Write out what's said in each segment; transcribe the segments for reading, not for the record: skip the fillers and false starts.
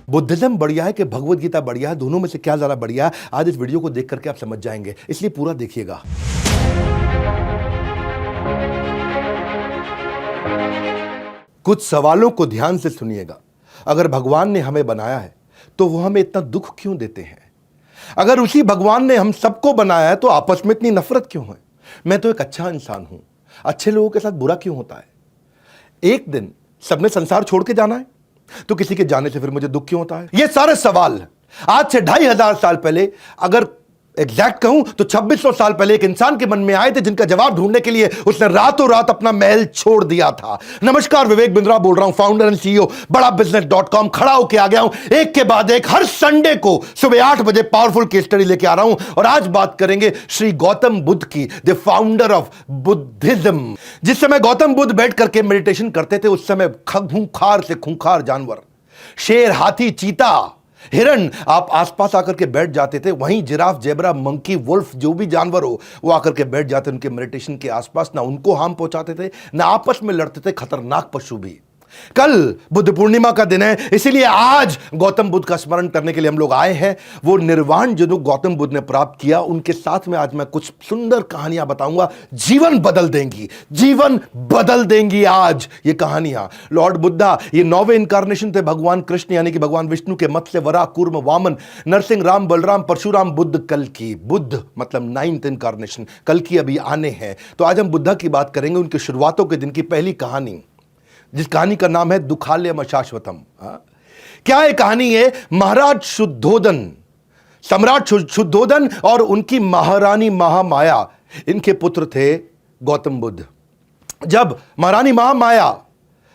Buddhism बढ़िया है कि भगवत गीता बढ़िया है, दोनों में से क्या ज्यादा बढ़िया है, आज इस वीडियो को देख करके आप समझ जाएंगे, इसलिए पूरा देखिएगा। कुछ सवालों को ध्यान से सुनिएगा। अगर भगवान ने हमें बनाया है तो वो हमें इतना दुख क्यों देते हैं? अगर उसी भगवान ने हम सबको बनाया है तो आपस में इतनी नफरत क्यों है? मैं तो एक अच्छा इंसान हूं, अच्छे लोगों के साथ बुरा क्यों होता है? एक दिन सबने संसार छोड़ के जाना है तो किसी के जाने से फिर मुझे दुख क्यों होता है? ये सारे सवाल आज से 2500 साल पहले, अगर एग्जैक्ट कहूं तो 2600 साल पहले एक इंसान के मन में आए थे, जिनका जवाब ढूंढने के लिए उसने रातों रात अपना महल छोड़ दिया था। नमस्कार, विवेक बिंद्रा बोल रहा हूं, फाउंडर एंड सीईओ बड़ाबिजनेस.com। खड़ा होके आ गया हूं एक के बाद एक, हर संडे को सुबह 8 बजे पावरफुल केस स्टडी लेके आ रहा हूं। और आज बात करेंगे श्री गौतम बुद्ध की, द फाउंडर ऑफ बुद्धिज्म। जिस समय गौतम बुद्ध बैठ करके मेडिटेशन करते थे, उस समय खूंखार से खूंखार जानवर, शेर, हाथी, चीता, हिरण आप आसपास आकर के बैठ जाते थे। वहीं जिराफ, जेबरा, मंकी, वुल्फ, जो भी जानवर हो वो आकर के बैठ जाते उनके मेडिटेशन के आसपास। ना उनको हार्म पहुंचाते थे, ना आपस में लड़ते थे खतरनाक पशु भी। कल बुद्ध पूर्णिमा का दिन है, इसीलिए आज गौतम बुद्ध का स्मरण करने के लिए हम लोग आए हैं। वो निर्वाण जो गौतम बुद्ध ने प्राप्त किया, उनके साथ में आज मैं कुछ सुंदर कहानियां बताऊंगा, जीवन बदल देंगी, जीवन बदल देंगी आज ये कहानियां। लॉर्ड बुद्धा ये 9वें इनकारनेशन थे भगवान कृष्ण यानी कि भगवान विष्णु के। मत्स्य, वराह, कूर्म, वामन, नरसिंह, राम, बलराम, परशुराम, बुद्ध, कल्कि। बुद्ध मतलब 9th इनकारनेशन, कल्कि अभी आने हैं। तो आज हम बुद्धा की बात करेंगे, उनकी शुरुआतों के दिन की पहली कहानी, जिस कहानी का नाम है दुखालयम अशाश्वतम। क्या ये कहानी है? महाराज शुद्धोदन, सम्राट शुद्धोदन और उनकी महारानी महामाया, इनके पुत्र थे गौतम बुद्ध। जब महारानी महामाया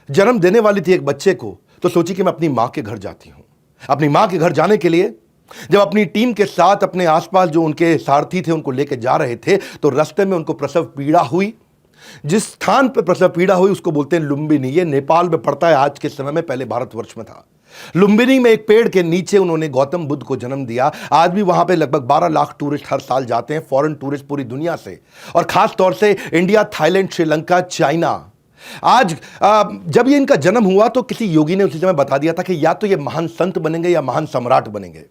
जन्म देने वाली थी एक बच्चे को, तो सोची कि मैं अपनी मां के घर जाती हूं। अपनी मां के घर जाने के लिए जब अपनी टीम के साथ अपने आसपास जो उनके सारथी थे उनको लेकर जा रहे थे, तो रास्ते में उनको प्रसव पीड़ा हुई। जिस स्थान पर प्रसव पीड़ा हुई उसको बोलते हैं लुम्बिनी। ये नेपाल में पड़ता है आज के समय में, पहले भारतवर्ष में था। लुम्बिनी में एक पेड़ के नीचे उन्होंने गौतम बुद्ध को जन्म दिया। आज भी वहां पे लगभग 12 लाख टूरिस्ट हर साल जाते हैं, फॉरेन टूरिस्ट पूरी दुनिया से, और खास तौर से इंडिया, थाईलैंड, श्रीलंका, चाइना। आज जब ये इनका जन्म हुआ तो किसी योगी ने उसी समय बता दिया था कि या तो ये महान संत बनेंगे या महान सम्राट बनेंगे।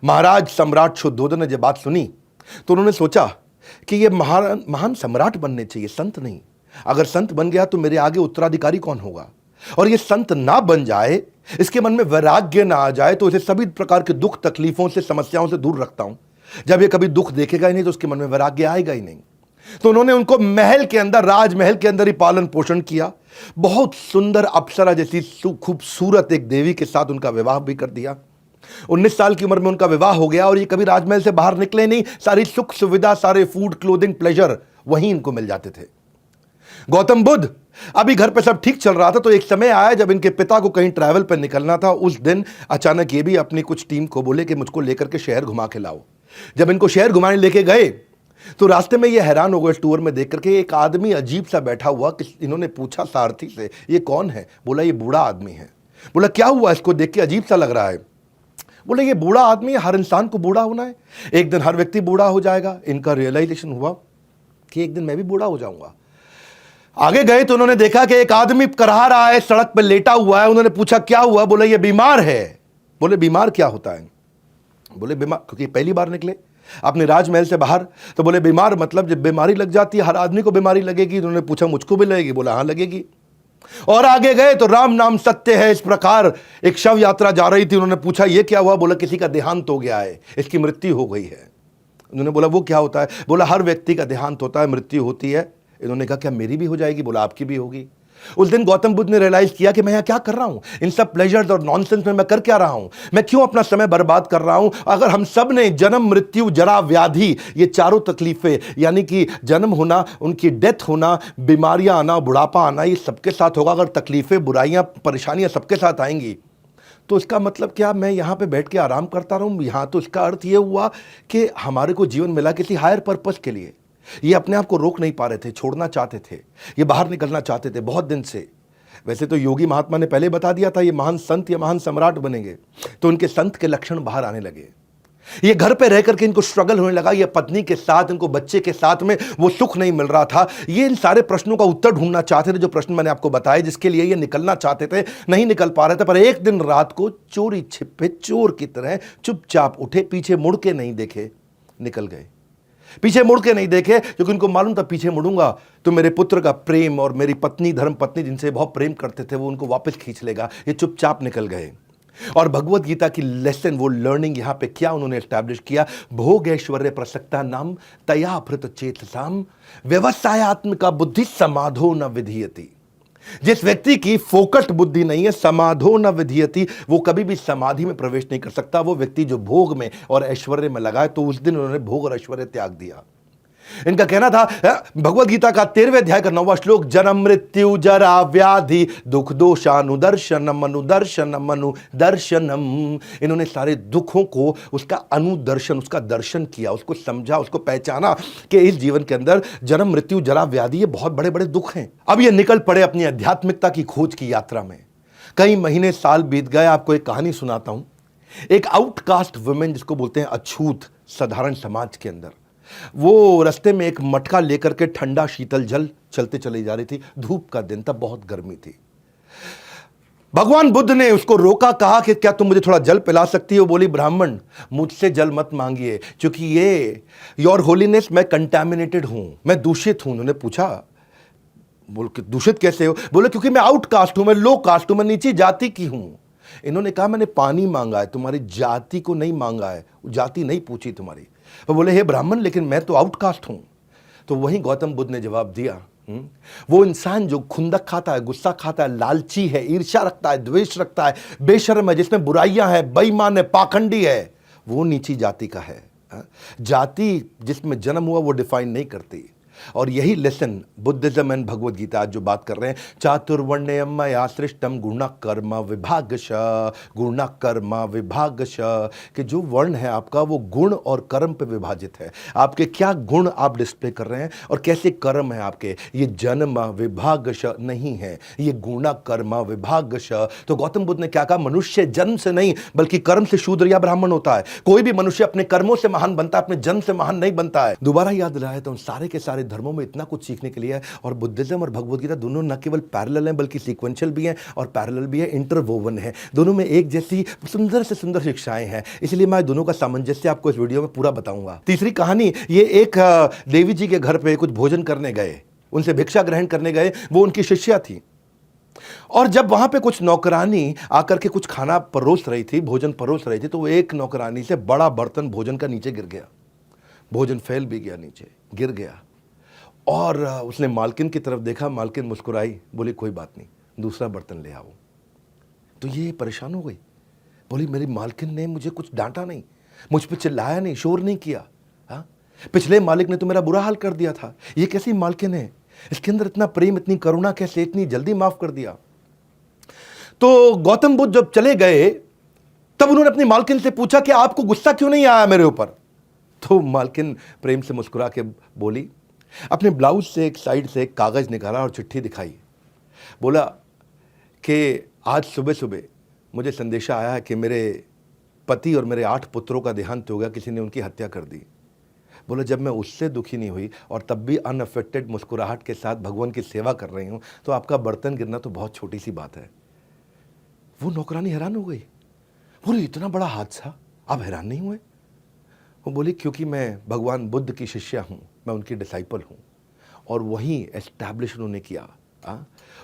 महाराज सम्राट शुद्धोदन ने जब बात सुनी तो उन्होंने सोचा कि ये महान सम्राट बनने चाहिए, संत नहीं। अगर संत बन गया तो मेरे आगे उत्तराधिकारी कौन होगा? और ये संत ना बन जाए, इसके मन में वैराग्य ना आ जाए, तो इसे सभी प्रकार के दुख, तकलीफों से, समस्याओं से दूर रखता हूं। जब ये कभी दुख देखेगा ही नहीं तो उसके मन में वैराग्य आएगा ही नहीं। तो उन्होंने उनको महल के अंदर, राजमहल के अंदर ही पालन पोषण किया। बहुत सुंदर अप्सरा जैसी खूबसूरत एक देवी के साथ उनका विवाह भी कर दिया। 19 साल की उम्र में उनका विवाह हो गया और ये कभी राजमहल से बाहर निकले नहीं। सारी सुख सुविधा, सारे फूड, क्लोथिंग, प्लेजर वहीं इनको मिल जाते थे। गौतम बुद्ध अभी घर पे सब ठीक चल रहा था, तो एक समय आया जब इनके पिता को कहीं ट्रैवल पर निकलना था। उस दिन अचानक ये भी अपनी कुछ टीम को बोले कि मुझको लेकर के शहर घुमा के लाओ। जब इनको शहर घुमाने लेके गए तो रास्ते में ये हैरान हो गए टूर में देख करके, एक आदमी अजीब सा बैठा हुआ। इन्होंने पूछा सारथी से, ये कौन है? बोला ये बूढ़ा आदमी है। बोला क्या हुआ, इसको देख के अजीब सा लग रहा है। बोले ये बूढ़ा आदमी है, हर इंसान को बूढ़ा होना है, एक दिन हर व्यक्ति बूढ़ा हो जाएगा। इनका रियलाइजेशन हुआ कि एक दिन मैं भी बूढ़ा हो जाऊंगा। आगे गए तो उन्होंने देखा कि एक आदमी करहा रहा है, सड़क पर लेटा हुआ है। उन्होंने पूछा क्या हुआ? बोले ये बीमार है। बोले बीमार क्या होता है? बोले बीमार, क्योंकि पहली बार निकले अपने राजमहल से बाहर, तो बोले बीमार मतलब जब बीमारी लग जाती है, हर आदमी को बीमारी लगेगी। उन्होंने पूछा मुझको भी लगेगी? बोला हाँ लगेगी। और आगे गए तो राम नाम सत्य है, इस प्रकार एक शव यात्रा जा रही थी। उन्होंने पूछा ये क्या हुआ? बोला किसी का देहांत हो गया है, इसकी मृत्यु हो गई है। उन्होंने बोला वो क्या होता है? बोला हर व्यक्ति का देहांत होता है, मृत्यु होती है। इन्होंने कहा क्या मेरी भी हो जाएगी? बोला आपकी भी होगी। उस दिन गौतम बुद्ध ने रियलाइज किया कि मैं यहाँ क्या कर रहा हूं, इन सब प्लेजर्स और नॉनसेंस में मैं कर क्या रहा हूं, मैं क्यों अपना समय बर्बाद कर रहा हूं। अगर हम सब ने जन्म, मृत्यु, जरा, व्याधि, ये चारों तकलीफें, यानी कि जन्म होना, उनकी डेथ होना, बीमारियां आना, बुढ़ापा आना, ये सबके साथ होगा। अगर तकलीफें, बुराइयां, परेशानियां सबके साथ आएंगी तो इसका मतलब क्या मैं यहाँ पे बैठ के आराम करता रहूं? यहाँ तो इसका अर्थ ये हुआ कि हमारे को जीवन मिला किसी हायर पर्पस के लिए। ये अपने आप को रोक नहीं पा रहे थे, छोड़ना चाहते थे, ये बाहर निकलना चाहते थे बहुत दिन से। वैसे तो योगी महात्मा ने पहले बता दिया था ये महान संत या महान सम्राट बनेंगे, तो उनके संत के लक्षण बाहर आने लगे। ये घर पे रह करके इनको स्ट्रगल होने लगा, ये पत्नी के साथ, इनको बच्चे के साथ में वो सुख नहीं मिल रहा था। ये इन सारे प्रश्नों का उत्तर ढूंढना चाहते थे, जो प्रश्न मैंने आपको बताए, जिसके लिए ये निकलना चाहते थे, नहीं निकल पा रहे थे। पर एक दिन रात को चोरी छिपे चोर की तरह चुपचाप उठे, पीछे मुड़ के नहीं देखे, निकल गए। पीछे मुड़ के नहीं देखे, क्योंकि उनको मालूम था पीछे मुड़ूंगा तो मेरे पुत्र का प्रेम और मेरी पत्नी, धर्म पत्नी जिनसे बहुत प्रेम करते थे, वो उनको वापस खींच लेगा। ये चुपचाप निकल गए। और भगवत गीता की लेसन, वो लर्निंग यहां पे क्या उन्होंने एस्टैब्लिश किया, भोग ऐश्वर्य प्रसक्ता नाम तया भृत चेतसाम व्यवसायत्मिका बुद्धि समाधो न विधीयति। जिस व्यक्ति की फोकस्ड बुद्धि नहीं है, समाधो न विधीयति, वो कभी भी समाधि में प्रवेश नहीं कर सकता। वो व्यक्ति जो भोग में और ऐश्वर्य में लगा है, तो उस दिन उन्होंने भोग और ऐश्वर्य त्याग दिया। इनका कहना था, भगवत गीता का 13वें अध्याय का 9वां श्लोक, जन्म मृत्यु जरा व्याधि दुख दोषानुदर्शनम अनुदर्शनम अनुदर्शनम। इन्होंने सारे दुखों को, उसका अनुदर्शन, उसका दर्शन किया, उसको समझा, उसको पहचाना कि इस जीवन के अंदर जन्म मृत्यु जरा व्याधि, ये बहुत बड़े बड़े दुख हैं। अब ये निकल पड़े अपनी आध्यात्मिकता की खोज की यात्रा में। कई महीने साल बीत गए। आपको एक कहानी सुनाता हूं। एक आउटकास्ट वुमेन, जिसको बोलते हैं अछूत साधारण समाज के अंदर, वो रास्ते में एक मटका लेकर के ठंडा शीतल जल चलते चली जा रही थी। धूप का दिन था, बहुत गर्मी थी। भगवान बुद्ध ने उसको रोका, कहा कि क्या तुम मुझे थोड़ा जल पिला सकती हो? बोली, ब्राह्मण मुझसे जल मत मांगिए, क्योंकि ये योर होलीनेस, मैं कंटामिनेटेड हूं, मैं दूषित हूं। उन्होंने पूछा, बोल के दूषित कैसे हो? बोले, क्योंकि मैं आउटकास्ट हूं, मैं लो कास्ट हूं, मैं नीची जाति की हूं। इन्होंने कहा, मैंने पानी मांगा है, तुम्हारी जाति को नहीं मांगा है, जाति नहीं पूछी तुम्हारी। वो बोले, हे ब्राह्मण, लेकिन मैं तो आउटकास्ट हूं। तो वहीं गौतम बुद्ध ने जवाब दिया, वो इंसान जो खुंदक खाता है, गुस्सा खाता है, लालची है, ईर्ष्या रखता है, द्वेष रखता है, बेशर्म है, जिसमें बुराइयां हैं, बेईमान है, पाखंडी है, वो नीची जाति का है। जाति जिसमें जन्म हुआ वो डिफाइन नहीं करती। और यही lesson Buddhism and Bhagavad Gita आज जो बात कर रहे हैं, चातुर्वर्ण्यम मया सृष्टम गुण कर्म विभागश, गुण कर्म विभागश, कि जो वर्ण है आपका वो गुण और कर्म पे विभाजित है। आपके क्या गुण आप डिस्प्ले कर रहे हैं और कैसे कर्म है आपके, ये जन्म विभागश नहीं है, ये गुण कर्म विभागश। तो गौतम बुद्ध ने क्या कहा, मनुष्य जन्म से नहीं बल्कि कर्म से शूद्र या ब्राह्मण होता है। कोई भी मनुष्य अपने कर्मों से महान बनता है, अपने जन्म से महान नहीं बनता है। दोबारा याद दिलाया तो सारे के सारे धर्मों में इतना कुछ सीखने के लिए है। और बुद्धिज्म और भगवत गीता दोनों न केवल पैरेलल हैं बल्कि सीक्वेंशियल भी हैं और पैरेलल भी है, इंटरवोवन है। दोनों में एक जैसी सुंदर से सुंदर शिक्षाएं हैं। इसलिए मैं दोनों का सामंजस्य आपको इस वीडियो में पूरा बताऊंगा। तीसरी कहानी, ये एक देवी जी के घर पे कुछ भोजन करने गए, उनसे भिक्षा ग्रहण करने गए। वो उनकी शिष्या थी। और जब वहां पे कुछ नौकरानी आकर के कुछ खाना परोस रही थी, भोजन परोस रही थी, तो वो एक नौकरानी से बड़ा बर्तन भोजन का नीचे गिर गया। भोजन फैल भी गया, नीचे गिर गया। और उसने मालकिन की तरफ देखा, मालकिन मुस्कुराई, बोली कोई बात नहीं, दूसरा बर्तन ले आओ। तो ये परेशान हो गई, बोली मेरी मालकिन ने मुझे कुछ डांटा नहीं, मुझ पे चिल्लाया नहीं, शोर नहीं किया। हाँ, पिछले मालिक ने तो मेरा बुरा हाल कर दिया था, ये कैसी मालकिन है, इसके अंदर इतना प्रेम, इतनी करुणा कैसे, इतनी जल्दी माफ कर दिया। तो गौतम बुद्ध जब चले गए तब उन्होंने अपनी मालकिन से पूछा कि आपको गुस्सा क्यों नहीं आया मेरे ऊपर? तो मालकिन प्रेम से मुस्कुरा के बोली, अपने ब्लाउज से एक साइड से एक कागज निकाला और चिट्ठी दिखाई। बोला कि आज सुबह सुबह मुझे संदेशा आया है कि मेरे पति और मेरे 8 पुत्रों का देहांत हो गया, किसी ने उनकी हत्या कर दी। बोला जब मैं उससे दुखी नहीं हुई और तब भी अनअफेक्टेड मुस्कुराहट के साथ भगवान की सेवा कर रही हूं, तो आपका बर्तन गिरना तो बहुत छोटी सी बात है। वो नौकरानी हैरान हो गई, बोली इतना बड़ा हादसा, आप हैरान नहीं हुए? वो बोली क्योंकि मैं भगवान बुद्ध की शिष्या हूँ, मैं उनकी डिसाइपल हूँ। और वही एस्टैब्लिश उन्होंने किया,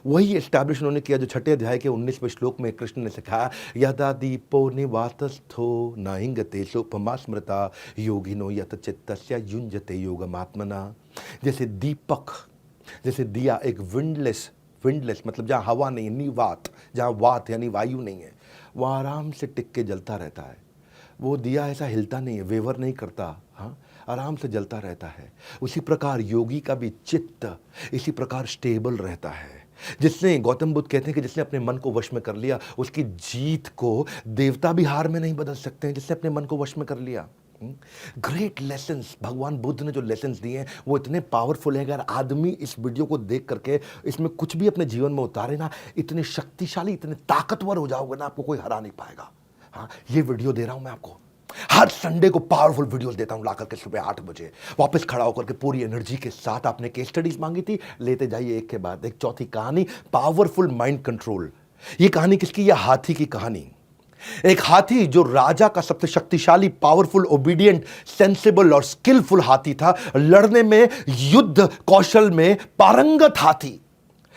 वही एस्टैब्लिश उन्होंने किया जो 6 अध्याय के 19वें श्लोक में कृष्ण ने सिखाया, यदा दीपो निवातस्थो नाहिंगते सोपमा स्मृता योगिनो यत चित्तस्य युञ्जते योगमात्मना। जैसे दीपक, जैसे दिया एक विंडलेस मतलब जहाँ हवा नहीं है, निवात, जहाँ वात यानी वायु नहीं है, वह आराम से टिक के जलता रहता है। वो दिया ऐसा हिलता नहीं है, वेवर नहीं करता, हाँ, आराम से जलता रहता है। उसी प्रकार योगी का भी चित्त इसी प्रकार स्टेबल रहता है। जिसने, गौतम बुद्ध कहते हैं कि जिसने अपने मन को वश में कर लिया, उसकी जीत को देवता भी हार में नहीं बदल सकते हैं, जिसने अपने मन को वश में कर लिया। ग्रेट लेसन्स, भगवान बुद्ध ने जो लेसन्स दिए हैं वो इतने पावरफुल है। अगर आदमी इस वीडियो को देख करके इसमें कुछ भी अपने जीवन में उतारे ना, इतने शक्तिशाली, इतने ताकतवर हो जाओगे ना, आपको कोई हरा नहीं पाएगा। हाँ, ये वीडियो दे रहा हूं मैं आपको, हर संडे को पावरफुल वीडियोस देता हूं ला करके सुबह 8 बजे, वापस खड़ा होकर के पूरी एनर्जी के साथ। आपने केस स्टडीज मांगी थी, लेते जाइए एक के बाद एक। चौथी कहानी, पावरफुल माइंड कंट्रोल। ये कहानी किसकी? यह हाथी की कहानी। एक हाथी जो राजा का सबसे शक्तिशाली, पावरफुल, ओबीडियंट, सेंसिबल और स्किलफुल हाथी था, लड़ने में, युद्ध कौशल में पारंगत हाथी,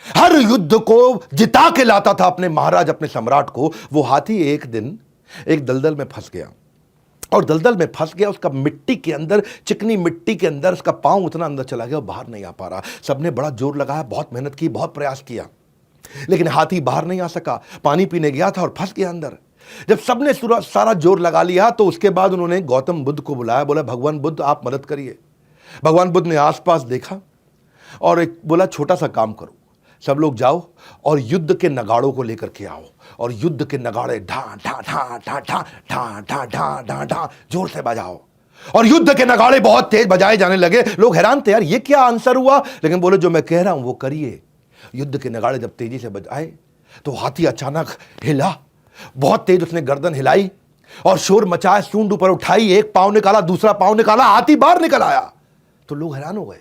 हर युद्ध को जिता के लाता था अपने महाराज, अपने सम्राट को। वो हाथी एक दिन एक दलदल में फंस गया, और दलदल में फंस गया। उसका मिट्टी के अंदर, चिकनी मिट्टी के अंदर उसका पांव उतना अंदर चला गया और बाहर नहीं आ पा रहा। सबने बड़ा जोर लगाया, बहुत मेहनत की, बहुत प्रयास किया, लेकिन हाथी बाहर नहीं आ सका। पानी पीने गया था और फंस गया अंदर। जब सबने सारा जोर लगा लिया तो उसके बाद उन्होंने गौतम बुद्ध को बुलाया, बोला भगवान बुद्ध आप मदद करिए। भगवान बुद्ध ने आसपास देखा और एक बोला छोटा सा काम करो, सब लोग जाओ और युद्ध के नगाड़ों को लेकर के आओ, और युद्ध के नगाड़े ढा ढा ढा ढा ढा ढा ढा ढा ढा ढा जोर से बजाओ। और युद्ध के नगाड़े बहुत तेज बजाए जाने लगे। लोग हैरान थे, यार ये क्या आंसर हुआ? लेकिन बोले जो मैं कह रहा हूं वो करिए। युद्ध के नगाड़े जब तेजी से बजाए तो हाथी अचानक हिला, बहुत तेज उसने गर्दन हिलाई और शोर मचाया, सूंड ऊपर उठाई, एक पांव निकाला, दूसरा पांव निकाला, हाथी बाहर निकल आया। तो लोग हैरान हो गए,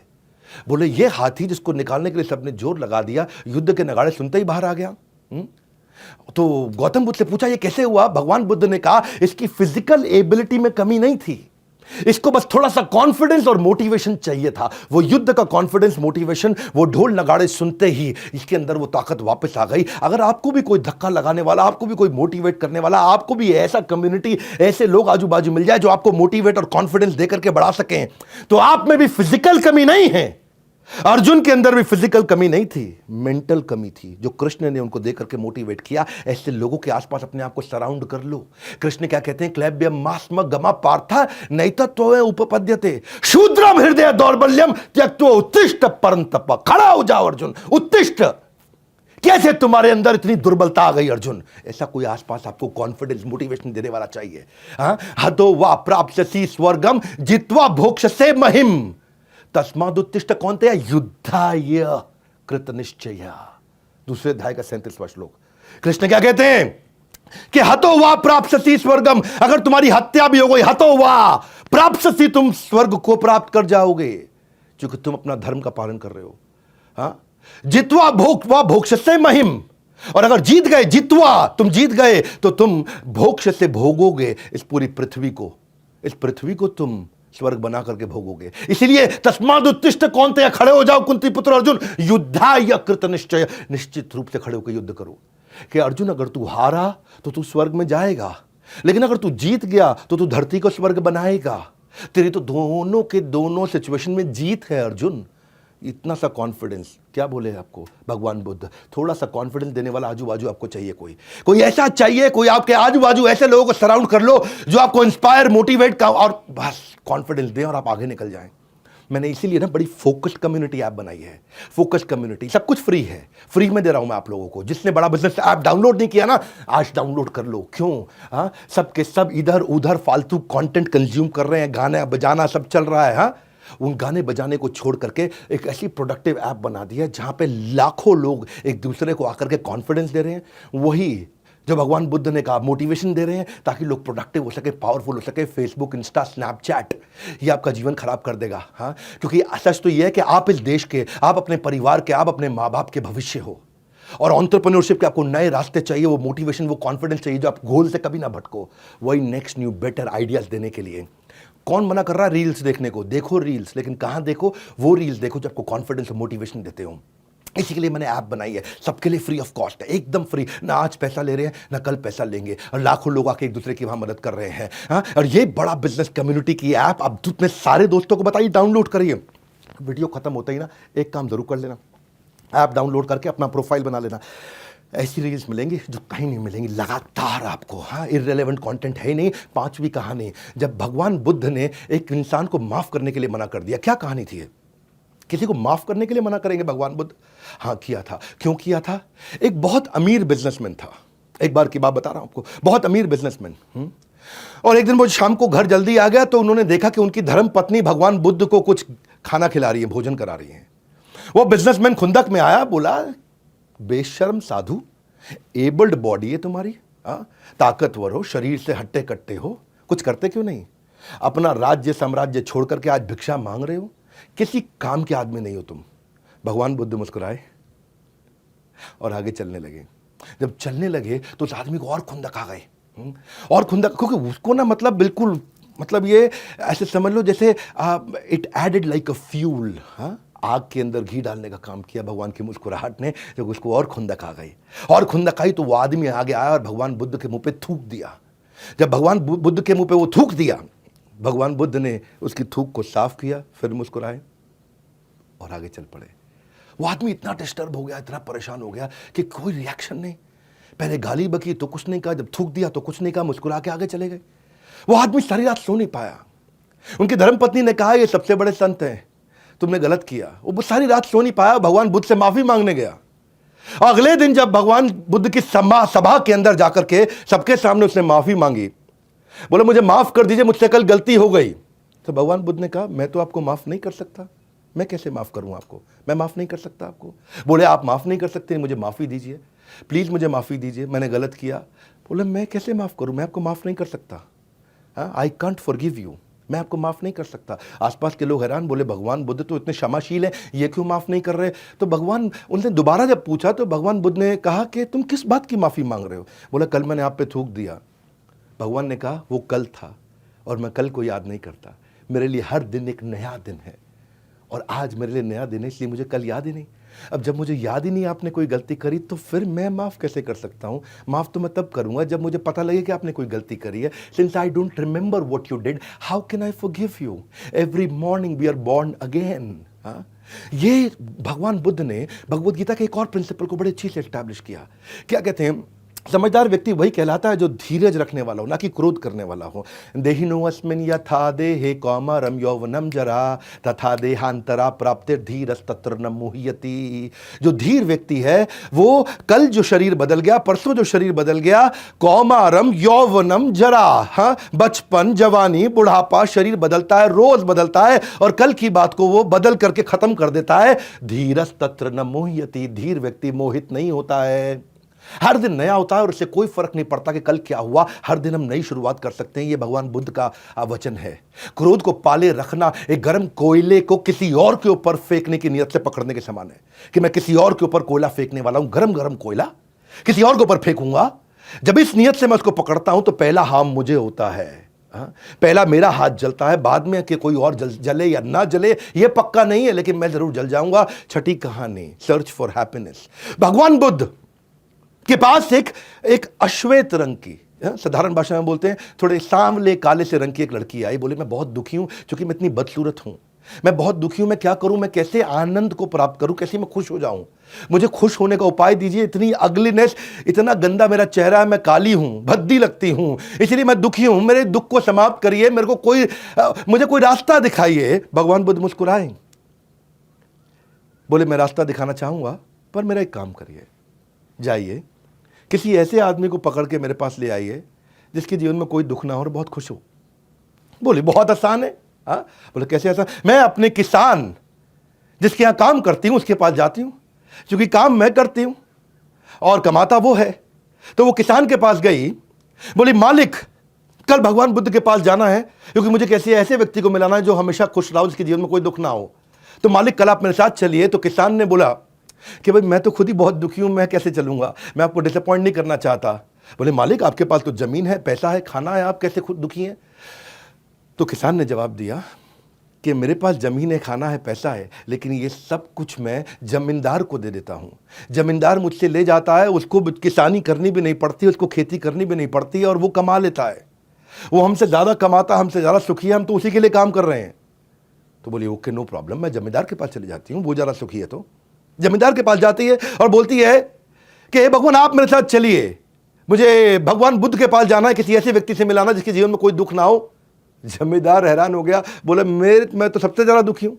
बोले ये हाथी जिसको निकालने के लिए सबने जोर लगा दिया, युद्ध के नगाड़े सुनते ही बाहर आ गया। तो गौतम बुद्ध से पूछा ये कैसे हुआ? भगवान बुद्ध ने कहा इसकी फिजिकल एबिलिटी में कमी नहीं थी, इसको बस थोड़ा सा कॉन्फिडेंस और मोटिवेशन चाहिए था। वो युद्ध का कॉन्फिडेंस, मोटिवेशन, वो ढोल नगाड़े सुनते ही इसके अंदर वो ताकत वापस आ गई। अगर आपको भी कोई धक्का लगाने वाला, आपको भी कोई मोटिवेट करने वाला, आपको भी ऐसा कम्युनिटी, ऐसे लोग आजू बाजू मिल जाए जो आपको मोटिवेट और कॉन्फिडेंस देकर के बढ़ा सकें, तो आप में भी फिजिकल कमी नहीं है। अर्जुन के अंदर भी फिजिकल कमी नहीं थी, मेंटल कमी थी, जो कृष्ण ने उनको देकर के मोटिवेट किया। ऐसे लोगों के आसपास अपने आप को सराउंड कर लो। कृष्ण क्या कहते हैं? क्लैब्यम मास्म गमा पार्था नैतत्व उपपद्यते शूद्रम हृदय दौर्बल्यम त्यक्त्वा उत्तिष्ठ परंतप। खड़ा हो जाओ अर्जुन, उत्तिष्ठ। कैसे तुम्हारे अंदर इतनी दुर्बलता आ गई अर्जुन? ऐसा कोई आसपास आपको कॉन्फिडेंस, मोटिवेशन देने वाला चाहिए। हतो वा प्राप्स्यसि स्वर्गम जित्वा भोक्ष्यसे महिम तस्मादुत्तिष्ठ। कौन थे? युद्धाय कृत निश्चय। दूसरे अध्याय का 37वां श्लोक। कृष्ण क्या कहते हैं कि हतो वा प्राप्स्यसि स्वर्गम, अगर तुम्हारी हत्या भी हो गई, हतो वा प्राप्स्यसि, तुम स्वर्ग को प्राप्त कर जाओगे, क्योंकि तुम अपना धर्म का पालन कर रहे हो। जित्वा भोक्ष्यसे महिम, और अगर जीत गए, जित्वा तुम जीत गए, तो तुम भोक्ष्य से भोगोगे इस पूरी पृथ्वी को, इस पृथ्वी को तुम स्वर्ग बना करके भोगोगे। इसलिए तस्माद उत्तिष्ठ, कौन थे? खड़े हो जाओ कुंती पुत्र अर्जुन, युद्धाय कृत निश्चय, निश्चित रूप से खड़े होकर युद्ध करो। कि अर्जुन अगर तू हारा तो तू स्वर्ग में जाएगा, लेकिन अगर तू जीत गया तो तू धरती को स्वर्ग बनाएगा। तेरी तो दोनों के दोनों सिचुएशन में जीत है अर्जुन। इतना सा कॉन्फिडेंस, क्या बोले आपको भगवान बुद्ध? थोड़ा सा कॉन्फिडेंस देने वाला आजू बाजू आपको चाहिए, कोई ऐसा चाहिए, कोई आपके आजू बाजू ऐसे लोगों को सराउंड कर लो जो आपको इंस्पायर, मोटिवेट का और बस कॉन्फिडेंस दें और आप आगे निकल जाएं। मैंने इसीलिए ना बड़ी फोकस्ड कम्युनिटी ऐप बनाई है। फोकस्ड कम्युनिटी, सब कुछ फ्री है, फ्री में दे रहा हूं मैं आप लोगों को। जिसने बड़ा बिजनेस ऐप डाउनलोड नहीं किया ना, आज डाउनलोड कर लो। क्यों? सबके सब इधर उधर फालतू कंटेंट कंज्यूम कर रहे हैं, गाना बजाना सब चल रहा है। उन गाने बजाने को छोड़ करके एक ऐसी प्रोडक्टिव ऐप बना दी है जहां पे लाखों लोग एक दूसरे को आकर के कॉन्फिडेंस दे रहे हैं। वही जो भगवान बुद्ध ने कहा, मोटिवेशन दे रहे हैं ताकि लोग प्रोडक्टिव हो सके, पावरफुल हो सके। फेसबुक, इंस्टा, स्नैपचैट ये आपका जीवन खराब कर देगा। क्योंकि सच तो ये है कि आप इस देश के, आप अपने परिवार के, आप अपने माँ बाप के भविष्य हो। और एंटरप्रेन्योरशिप के आपको नए रास्ते चाहिए, वो मोटिवेशन, वो कॉन्फिडेंस चाहिए जो आप गोल से कभी ना भटको। वही नेक्स्ट न्यू बेटर आइडियाज देने के लिए। कौन मना कर रहा है रील्स देखने को? देखो रील्स, लेकिन कहां देखो? वो रील्स देखो जो आपको कॉन्फिडेंस और मोटिवेशन देते हो। इसी के लिए मैंने ऐप बनाई है, सबके लिए फ्री ऑफ कॉस्ट है, एकदम फ्री। ना आज पैसा ले रहे हैं, ना कल पैसा लेंगे, और लाखों लोग आके एक दूसरे की वहां मदद कर रहे हैं। और ये बड़ा बिजनेस कम्युनिटी की ऐप आप अपने सारे दोस्तों को बताइए, डाउनलोड करिए। वीडियो खत्म होता ही ना एक काम जरूर कर लेना, ऐप डाउनलोड करके अपना प्रोफाइल बना लेना। ऐसी रील्स मिलेंगी जो कहीं नहीं मिलेंगी लगातार आपको। इररिलेवेंट कंटेंट है ही नहीं। 5वीं कहानी, जब भगवान बुद्ध ने एक इंसान को माफ करने के लिए मना कर दिया, क्या कहानी थी? किसी को माफ करने के लिए मना करेंगे भगवान बुद्ध? किया था। क्यों किया था? एक बहुत अमीर बिजनेसमैन था, एक बार की बात बता रहा हूं आपको, बहुत अमीर बिजनेसमैन। और एक दिन वो शाम को घर जल्दी आ गया तो उन्होंने देखा कि उनकी धर्म पत्नी भगवान बुद्ध को कुछ खाना खिला रही है, भोजन करा रही है। वो बिजनेसमैन खुंदक में आया, बोला बेशर्म साधु, एबल्ड बॉडी है तुम्हारी, ताकतवर हो, शरीर से हट्टे कट्टे हो, कुछ करते क्यों नहीं? अपना राज्य साम्राज्य छोड़ करके आज भिक्षा मांग रहे हो, किसी काम के आदमी नहीं हो तुम। भगवान बुद्ध मुस्कुराए और आगे चलने लगे। जब चलने लगे तो उस आदमी को और खुंदक आ गए, और खुंदक, क्योंकि उसको ना मतलब बिल्कुल मतलब ये ऐसे समझ लो जैसे it added like a fuel, आग के अंदर घी डालने का काम किया भगवान की मुस्कुराहट ने। जब उसको और खुंदक आ गई, और खुंदक आई तो वो आदमी आगे आया और भगवान बुद्ध के मुंह पे थूक दिया। जब भगवान बुद्ध के मुंह पे वो थूक दिया, भगवान बुद्ध ने उसकी थूक को साफ किया, फिर मुस्कुराए और आगे चल पड़े। वो आदमी इतना डिस्टर्ब हो गया, इतना परेशान हो गया कि कोई रिएक्शन नहीं। पहले गाली बकी तो कुछ नहीं कहा, जब थूक दिया तो कुछ नहीं कहा, मुस्कुरा के आगे चले गए। वो आदमी सारी रात सो नहीं पाया। उनकी धर्मपत्नी ने कहा ये सबसे बड़े संत हैं, तुमने गलत किया। वो सारी रात सो नहीं पाया, भगवान बुद्ध से माफी मांगने गया। अगले दिन जब भगवान बुद्ध की सभा के अंदर जाकर के सबके सामने उसने माफी मांगी, बोले मुझे माफ कर दीजिए, मुझसे कल गलती हो गई। तो भगवान बुद्ध ने कहा मैं तो आपको माफ नहीं कर सकता, मैं कैसे माफ करूं आपको, मैं माफ नहीं कर सकता आपको। बोले आप माफ नहीं कर सकते, मुझे माफी दीजिए, प्लीज मुझे माफी दीजिए, मैंने गलत किया। बोले मैं कैसे माफ करूं, मैं आपको माफ नहीं कर सकता, आई कांट फॉरगिव यू, मैं आपको माफ नहीं कर सकता। आसपास के लोग हैरान, बोले भगवान बुद्ध तो इतने क्षमाशील हैं, ये क्यों माफ नहीं कर रहे। तो भगवान, उनसे दोबारा जब पूछा तो भगवान बुद्ध ने कहा कि तुम किस बात की माफी मांग रहे हो। बोला कल मैंने आप पे थूक दिया। भगवान ने कहा वो कल था और मैं कल को याद नहीं करता, मेरे लिए हर दिन एक नया दिन है, और आज मेरे लिए नया दिन है, इसलिए मुझे कल याद ही नहीं। अब जब मुझे याद ही नहीं आपने कोई गलती करी, तो फिर मैं माफ़ कैसे कर सकता हूँ। माफ़ तो मैं तब करूँगा जब मुझे पता लगे कि आपने कोई गलती करी है। Since I don't remember what you did, how can I forgive you. Every morning we are born again. ये भगवान बुद्ध ने भगवद गीता के एक और प्रिंसिपल को बड़े अच्छी से एस्टैब्लिश किया। क्या कहते हैं, समझदार व्यक्ति वही कहलाता है जो धीरज रखने वाला हो, ना कि क्रोध करने वाला हो। देहिनो अस्मिन् यथा देहे कौमारम यौवनम जरा तथा देहांतरा प्राप्ति धीरस तत्र न मुह्यति। जो धीर व्यक्ति है वो कल जो शरीर बदल गया, परसों जो शरीर बदल गया, कौमारम यौवनम जरा, बचपन जवानी बुढ़ापा शरीर बदलता है, रोज बदलता है, और कल की बात को वो बदल करके खत्म कर देता है। धीरस तत्र न मुह्यति, धीर व्यक्ति मोहित नहीं होता है। हर दिन नया होता है और उससे कोई फर्क नहीं पड़ता कि कल क्या हुआ, हर दिन हम नई शुरुआत कर सकते हैं। ये भगवान बुद्ध का वचन है। क्रोध को पाले रखना एक गर्म कोयले को किसी और के ऊपर फेंकने की नियत से पकड़ने के समान है कि मैं किसी और के ऊपर कोयला फेंकने वाला हूं, गरम गरम कोयला किसी और के ऊपर फेंकूंगा। जब इस नियत से मैं उसको पकड़ता हूं तो पहला हार्म मुझे होता है, पहला मेरा हाथ जलता है, बाद में कि कोई और जले या ना जले ये पक्का नहीं है, लेकिन मैं जरूर जल जाऊंगा। छठी कहानी, सर्च फॉर हैप्पीनेस। भगवान बुद्ध के पास एक अश्वेत रंग की, साधारण भाषा में बोलते हैं थोड़े सांवले काले से रंग की एक लड़की आई। बोले मैं बहुत दुखी हूं क्योंकि मैं इतनी बदसूरत हूं, मैं बहुत दुखी हूं, मैं क्या करूं, मैं कैसे आनंद को प्राप्त करूं, कैसे मैं खुश हो जाऊं, मुझे खुश होने का उपाय दीजिए। इतनी अगलीनेस, इतना गंदा मेरा चेहरा है, मैं काली हूं, भद्दी लगती हूं, इसलिए मैं दुखी हूं, मेरे दुख को समाप्त करिए, मेरे को मुझे कोई रास्ता दिखाइए। भगवान बुद्ध मुस्कुराए, बोले मैं रास्ता दिखाना चाहूंगा, पर मेरा एक काम करिए, जाइए किसी ऐसे आदमी को पकड़ के मेरे पास ले आइए जिसके जीवन में कोई दुख ना हो और बहुत खुश हो। बोले बहुत आसान है। बोले कैसे आसान? मैं अपने किसान जिसके यहां काम करती हूं उसके पास जाती हूं, क्योंकि काम मैं करती हूं और कमाता वो है। तो वो किसान के पास गई, बोली मालिक कल भगवान बुद्ध के पास जाना है क्योंकि मुझे किसी ऐसे व्यक्ति को मिलाना है जो हमेशा खुश रहा, जिसके जीवन में कोई दुख ना हो। तो मालिक कल आप मेरे साथ चलिए। तो किसान ने बोला कि भाई मैं तो खुद ही बहुत दुखी हूं, मैं कैसे चलूंगा, मैं आपको डिसअपॉइंट नहीं करना चाहता। बोले मालिक आपके पास तो जमीन है, पैसा है, खाना है, आप कैसे खुद दुखी हैं। तो किसान ने जवाब दिया कि मेरे पास जमीन है, खाना है, पैसा है, लेकिन ये सब कुछ मैं जमींदार को दे देता हूं। जमींदार मुझसे ले जाता है, उसको किसानी करनी भी नहीं पड़ती, उसको खेती करनी भी नहीं पड़ती और वो कमा लेता है। वो हमसे ज़्यादा कमाता, हमसे ज़्यादा सुखी है, हम तो उसी के लिए काम कर रहे हैं। तो बोली ओके नो प्रॉब्लम, मैं जमींदार के पास चली जाती हूँ, वो ज़्यादा सुखी है। तो जमींदार के पास जाती है और बोलती है कि भगवान आप मेरे साथ चलिए, मुझे भगवान बुद्ध के पास जाना है, किसी ऐसे व्यक्ति से मिलाना जिसके जीवन में कोई दुख ना हो। जमींदार हैरान हो गया, बोले मैं तो सबसे ज्यादा दुखी हूं।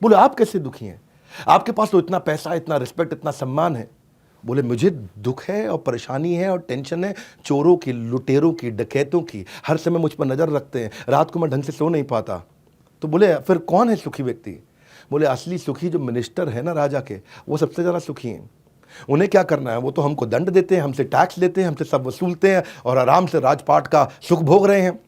बोले आप कैसे दुखी हैं, आपके पास तो इतना पैसा, इतना रिस्पेक्ट, इतना सम्मान है। बोले मुझे दुख है और परेशानी है और टेंशन है, चोरों की, लुटेरों की, डकैतों की, हर समय मुझ पर नजर रखते हैं, रात को मैं ढंग से सो नहीं पाता। तो बोले फिर कौन है सुखी व्यक्ति। बोले असली सुखी जो मिनिस्टर है ना राजा के, वो सबसे ज़्यादा सुखी हैं। उन्हें क्या करना है, वो तो हमको दंड देते हैं, हमसे टैक्स लेते हैं, हमसे सब वसूलते हैं और आराम से राजपाट का सुख भोग रहे हैं।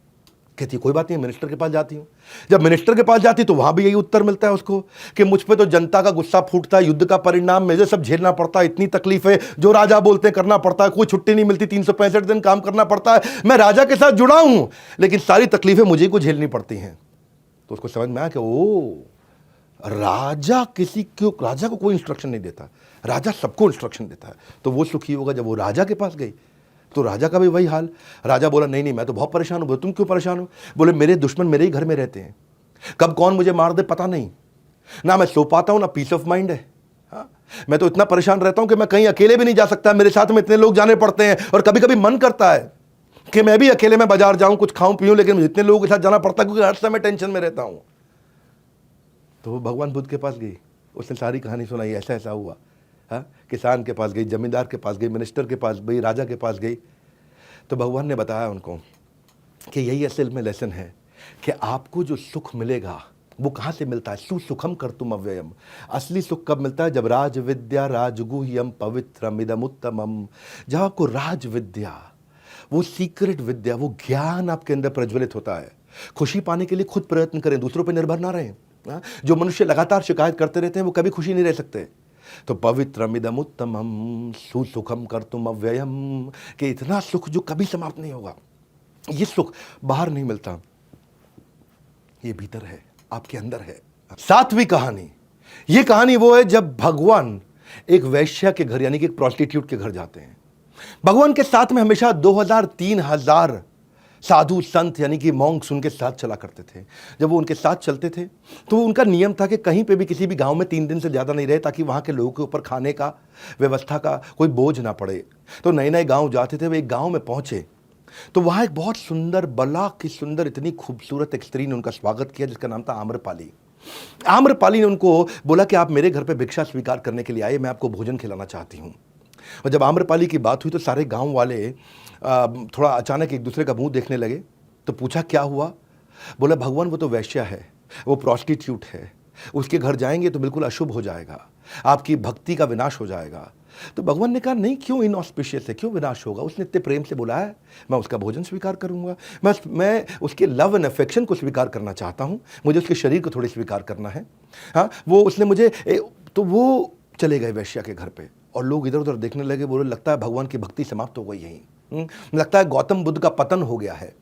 कहती है कोई बात नहीं, मिनिस्टर के पास जाती हूँ। जब मिनिस्टर के पास जाती तो वहां भी यही उत्तर मिलता है उसको कि मुझ पे तो जनता का गुस्सा फूटता है, युद्ध का परिणाम मुझे सब झेलना पड़ता है, इतनी तकलीफ है, जो राजा बोलते हैं करना पड़ता है, कोई छुट्टी नहीं मिलती, 365 दिन काम करना पड़ता है, मैं राजा के साथ जुड़ा हूं लेकिन सारी तकलीफें मुझे को झेलनी पड़ती हैं। तो उसको समझ में आया कि ओ, राजा राजा को कोई इंस्ट्रक्शन नहीं देता, राजा सबको इंस्ट्रक्शन देता है। तो वो सुखी होगा। जब वो राजा के पास गई तो राजा का भी वही हाल। राजा बोला नहीं नहीं मैं तो बहुत परेशान हूं। बोले तुम क्यों परेशान हो? बोले मेरे दुश्मन मेरे ही घर में रहते हैं, कब कौन मुझे मार दे पता नहीं, ना मैं सो पाता हूं ना पीस ऑफ माइंड है। हाँ? मैं तो इतना परेशान रहता हूं कि मैं कहीं अकेले भी नहीं जा सकता, मेरे साथ में इतने लोग जाने पड़ते हैं और कभी कभी मन करता है कि मैं भी अकेले में बाजार जाऊं, कुछ खाऊं पीऊं, लेकिन इतने लोगों के साथ जाना पड़ता है क्योंकि हर समय टेंशन में रहता हूं। तो वो भगवान बुद्ध के पास गई, उसने सारी कहानी सुनाई, ऐसा ऐसा हुआ। हाँ, किसान के पास गई, जमींदार के पास गई, मिनिस्टर के पास गई, राजा के पास गई। तो भगवान ने बताया उनको कि यही असल में लेसन है कि आपको जो सुख मिलेगा वो कहाँ से मिलता है? सुसुखम कर्तुम अव्ययम। असली सुख कब मिलता है? जब राज विद्या राजगुह्यम पवित्रम इदम उत्तमम। जब आपको राज विद्या, वो सीक्रेट विद्या, वो ज्ञान आपके अंदर प्रज्वलित होता है। खुशी पाने के लिए खुद प्रयत्न करें, दूसरों पर निर्भर ना रहें। जो मनुष्य लगातार शिकायत करते रहते हैं वो कभी खुशी नहीं रह सकते। तो पवित्रमिदम उत्तमम सुसुखम कर्तुम अव्ययम, कि इतना सुख जो कभी समाप्त नहीं होगा। ये सुख बाहर नहीं मिलता, ये भीतर है, आपके अंदर है। सातवीं कहानी, ये कहानी वो है जब भगवान एक वैश्या के घर यानी कि एक प्रोस्टिट्यूट के घर जाते हैं। भगवान के साथ में हमेशा 2000-3000 साधु संत यानी कि मॉन्क्स उनके साथ चला करते थे। जब वो उनके साथ चलते थे तो उनका नियम था कि कहीं पे भी किसी भी गांव में 3 दिन से ज़्यादा नहीं रहे, ताकि वहाँ के लोगों के ऊपर खाने का व्यवस्था का कोई बोझ ना पड़े। तो नए नए गांव जाते थे। वे एक गांव में पहुँचे तो वहाँ एक बहुत सुंदर, बला की सुंदर, इतनी खूबसूरत एक स्त्री ने उनका स्वागत किया जिसका नाम था आम्रपाली। आम्रपाली ने उनको बोला कि आप मेरे घर पर भिक्षा स्वीकार करने के लिए आए, मैं आपको भोजन खिलाना चाहती हूँ। और जब आम्रपाली की बात हुई तो सारे गाँव वाले थोड़ा अचानक एक दूसरे का मुंह देखने लगे। तो पूछा क्या हुआ? बोला भगवान वो तो वैश्या है, वो प्रोस्टिट्यूट है, उसके घर जाएंगे तो बिल्कुल अशुभ हो जाएगा, आपकी भक्ति का विनाश हो जाएगा। तो भगवान ने कहा नहीं, क्यों इनऑस्पिशियस है, क्यों विनाश होगा? उसने इतने प्रेम से बोला है, मैं उसका भोजन स्वीकार करूंगा। मैं उसके लव एंड अफेक्शन को स्वीकार करना चाहता हूँ, मुझे उसके शरीर को थोड़ी स्वीकार करना है। हाँ, वो उसने मुझे तो वो चले गए वैश्या के घर पे और लोग इधर उधर देखने लगे। बोले लगता है भगवान की भक्ति समाप्त हो गई यहीं, लगता है गौतम बुद्ध का पतन हो गया है।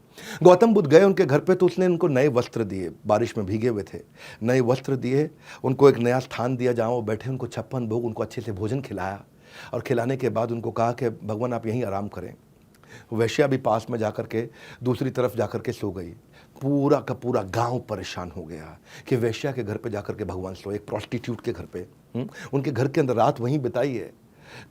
गौतम बुद्ध गए उनके घर पे तो उसने उनको नए वस्त्र दिए, बारिश में भीगे हुए थे, नए वस्त्र दिए, उनको एक नया स्थान दिया जहाँ वो बैठे, उनको 56 भोग, उनको अच्छे से भोजन खिलाया और खिलाने के बाद उनको कहा कि भगवान आप यहीं आराम करें। वैश्या भी पास में जाकर के दूसरी तरफ जाकर के सो गई। पूरा का पूरा गांव परेशान हो गया कि वैश्या के घर पे जाकर के भगवान सोए, एक प्रोस्टिट्यूट के घर पे। उनके घर के अंदर रात वहीं बिताई है।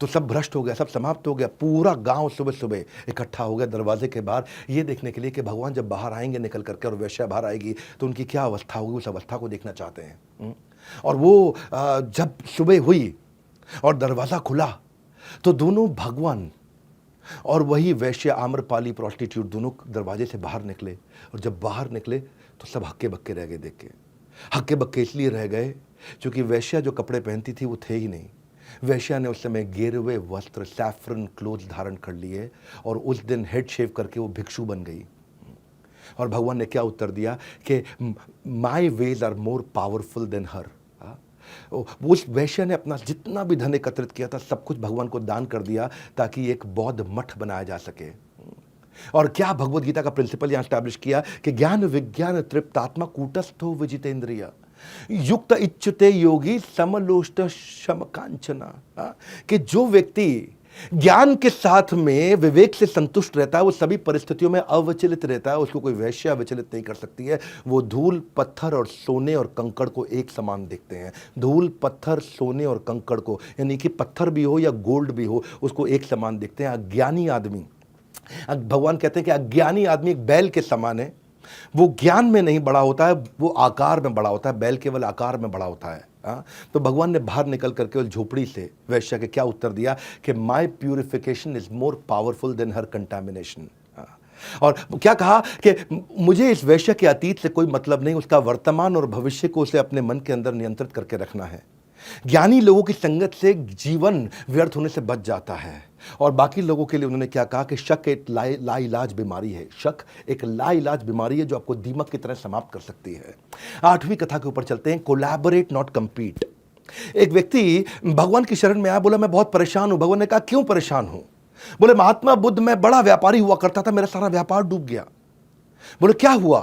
तो सब भ्रष्ट हो गया, सब समाप्त हो गया। पूरा गांव सुबह सुबह इकट्ठा हो गया दरवाजे के बाहर ये देखने के लिए कि भगवान जब बाहर आएंगे निकल करके और वैश्या बाहर आएगी तो उनकी क्या अवस्था होगी, उस अवस्था को देखना चाहते हैं। और वो जब सुबह हुई और दरवाज़ा खुला तो दोनों भगवान और वही वैश्य आम्रपाली प्रोस्टिट्यूट दोनों दरवाजे से बाहर निकले। और जब बाहर निकले तो सब हक्के बक्के रह गए। देख के हक्के बक्के इसलिए रह गए क्योंकि वैश्या जो कपड़े पहनती थी वो थे ही नहीं। वैश्या ने उस समय गेरुए वस्त्र, सैफरन क्लोथ धारण कर लिए और उस दिन हेड शेव करके वो भिक्षु बन गई। और भगवान ने क्या उत्तर दिया कि my ways are more powerful than her. उस वैश्य ने अपना जितना भी धन एकत्रित किया था सब कुछ भगवान को दान कर दिया ताकि एक बौद्ध मठ बनाया जा सके। और क्या भगवत गीता का प्रिंसिपल यहां स्टैब्लिश किया कि ज्ञान विज्ञान तृप्तात्मा कूटस्थो विजितेंद्रिय युक्त इच्छते योगी समलोष्ट शम कांचना। कि जो व्यक्ति ज्ञान के साथ में विवेक से संतुष्ट रहता है वो सभी परिस्थितियों में अविचलित रहता है, उसको कोई वैश्य विचलित नहीं कर सकती है। वो धूल पत्थर और सोने और कंकड़ को एक समान देखते हैं। धूल पत्थर सोने और कंकड़ को, यानी कि पत्थर भी हो या गोल्ड भी हो, उसको एक समान देखते हैं। अज्ञानी आदमी, भगवान कहते हैं कि अज्ञानी आदमी एक बैल के समान है। वो ज्ञान में नहीं बड़ा होता है, वो आकार में बड़ा होता है। बैल केवल आकार में बड़ा होता है। तो भगवान ने बाहर निकल करके उस झोपड़ी से वैश्या के क्या उत्तर दिया कि my purification is more powerful than her contamination. और क्या कहा कि मुझे इस वैश्य के अतीत से कोई मतलब नहीं, उसका वर्तमान और भविष्य को उसे अपने मन के अंदर नियंत्रित करके रखना है। ज्ञानी लोगों की संगत से जीवन व्यर्थ होने से बच जाता है। और बाकी लोगों के लिए उन्होंने क्या कहा कि शक एक लाइलाज बीमारी है। शक एक लाइलाज बीमारी है जो आपको दीमक की तरह समाप्त कर सकती है। 8वीं कथा के ऊपर चलते हैं, कोलैबोरेट नॉट कंपीट। एक व्यक्ति भगवान की शरण में आया, बोला मैं बहुत परेशान हूं। भगवान ने कहा क्यों परेशान हूं? बोले महात्मा बुद्ध, मैं बड़ा व्यापारी हुआ करता था, मेरा सारा व्यापार डूब गया। बोले क्या हुआ?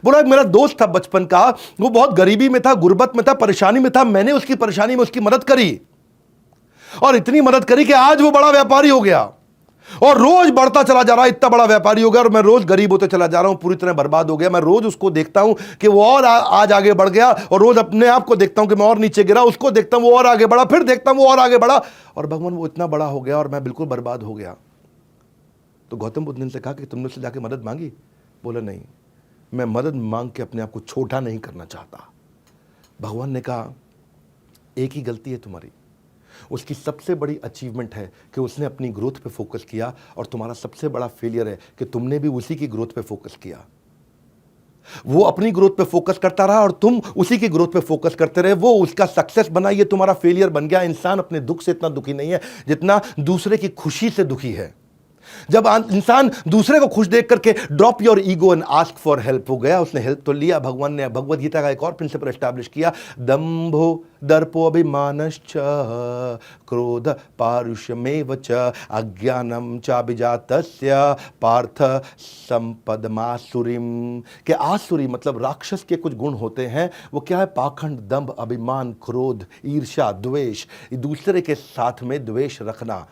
बोला मेरा दोस्त था बचपन का, वो बहुत गरीबी में था, गुर्बत में था, परेशानी में था। मैंने उसकी परेशानी में उसकी मदद करी और इतनी मदद करी कि आज वो बड़ा व्यापारी हो गया और रोज बढ़ता चला जा रहा है, इतना बड़ा व्यापारी हो गया और मैं रोज गरीब होते चला जा रहा हूं, पूरी तरह बर्बाद हो गया। मैं रोज उसको देखता हूं कि वो और आज आगे बढ़ गया और रोज अपने आप को देखता हूं कि मैं और नीचे गिरा, उसको देखता हूं वो और आगे बढ़ा, फिर देखता हूं वो और आगे बढ़ा और भगवान वो इतना बड़ा हो गया और मैं बिल्कुल बर्बाद हो गया। तो गौतम बुद्ध ने उनसे कहा कि तुमने उससे जाके मदद मांगी? बोला नहीं, मैं मदद मांग के अपने आप को छोटा नहीं करना चाहता। भगवान ने कहा एक ही गलती है तुम्हारी, उसकी सबसे बड़ी अचीवमेंट है कि उसने अपनी ग्रोथ पे फोकस किया और तुम्हारा सबसे बड़ा फेलियर है कि तुमने भी उसी की ग्रोथ पे फोकस किया। वो अपनी ग्रोथ पे फोकस करता रहा और तुम उसी की ग्रोथ पे फोकस करते रहे। वो उसका सक्सेस बना, ये तुम्हारा फेलियर बन गया। इंसान अपने दुख से इतना दुखी नहीं है जितना दूसरे की खुशी से दुखी है। जब इंसान दूसरे को खुश देख करके drop your ego and ask for help हो गया, उसने हेल्प तो लिया। भगवान ने भगवद गीता का एक और प्रिंसिपल एस्टैब्लिश किया, दंभो दर्पो अभिमानश्च क्रोध पारुष्यमेव च अज्ञानम चाभिजातस्य पार्थ संपदमासुरीम। कि आसुरी मतलब राक्षस के कुछ गुण होते हैं। वो क्या है? पाखंड, दंभ, अभिमान, क्रोध, ईर्ष्या, द्वेष, दूसरे के साथ में द्वेष रखना,